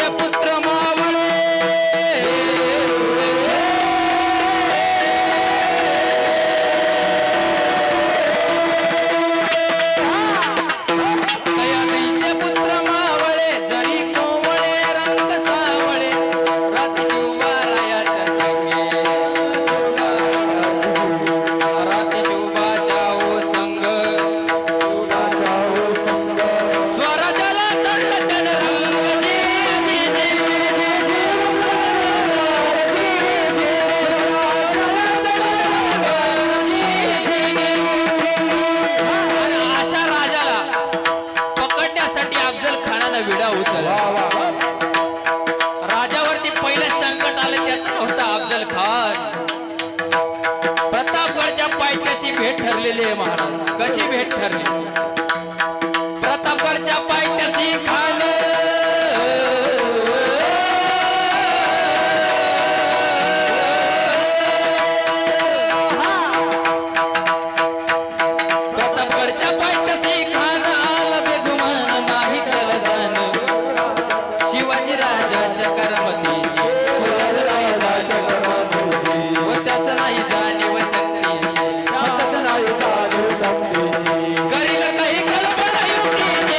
सयाजीचे पुत्र मावळे सयाजीचे पुत्र मावळे जरी कोवळे रंग सावळे राती शिवबारायाच्या संगे राती शिवबाच्या ओ संग स्वराज्याला चढलं त्यानं आणि अशा राजाला पकडण्यासाठी अफजल खानानं विडा उचलला. राजावरती पहिलं संकट आलं त्याचं नव्हतं अफजल खान. प्रतापगडच्या पायथ्याशी भेट ठरलेली आहे महाराज. कशी भेट ठरली? प्रतापगडच्या पायथ्याशी खान प्रतापगडच्या पायथ्याशी खान आला बेगुमान नाही त्याला जाण. शिवाजी राजाच्या करमतीची व त्याच नाही जाणीव शक्तीची करील काही कल्पना युक्तीची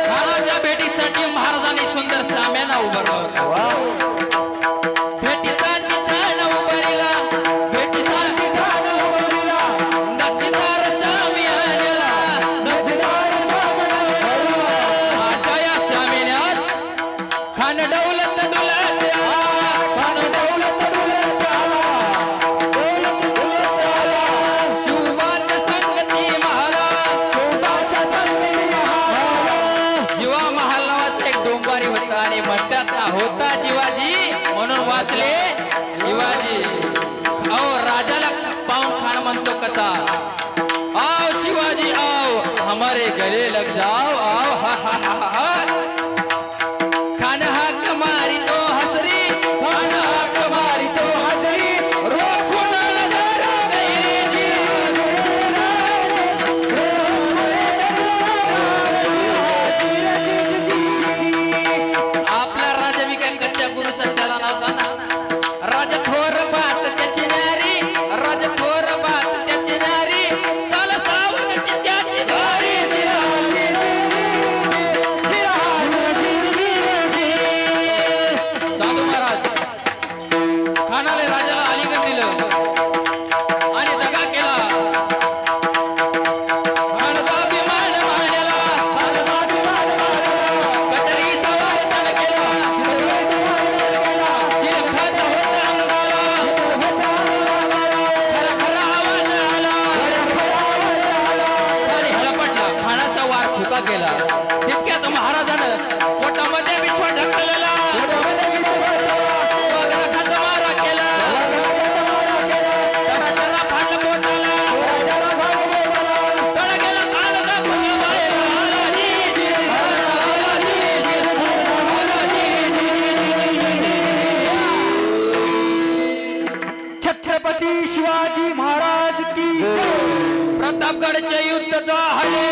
खानाच्या भेटीसाठी महाराजांनी सुंदर साम्याना उभारला. भेटीसाठी छान उभारीला भेटीसाठी छान उभारीला नक्षीदार साम्याला अशा या साम्यान्यात खान डौलत डुलत शिवबाच्या संगती महाराज जीवा महाल नावाचा एक डोंबारी होता आणि म्हणतात ना होता जीवाजी म्हणून वाचले शिवाजी. अहो राजाला पाहून खान म्हणतो कसा आओ शिवाजी आओ हमारे गले लग जाओ आओ हा हा हा हा. खान हाक मारी तो हसरी खान हाक मारी तो हसरी रोखून नजर गैरी जी आपला राजा मी काय कच्च्या गुरुचा चला नव्हता ना. राजा थोर बात त्याची नारी राजा थोर बात त्याची नारी चाल सावरची त्याची भारी साधू महाराज खानाले राजाला अलिंगन दिलं आणि दगा केला. खानदाभिमान मांडला कटरीचा वारदान केला चिलखत होत अंगाला खरखर आवाज आला आणि हळपटला. खानाचा वार फुका केला. तितक्यात महाराजानं पोटामध्ये बिछवा ढकलला मग नखाचा मारा केला तडातडा फाटलं पोटाला तड गेला कानला फुटला बाहेर आला जी जी जी आला जी जी आला जी जी. छत्रपती शिवाजी महाराज की जय. प्रतापगडचे युद्ध झाले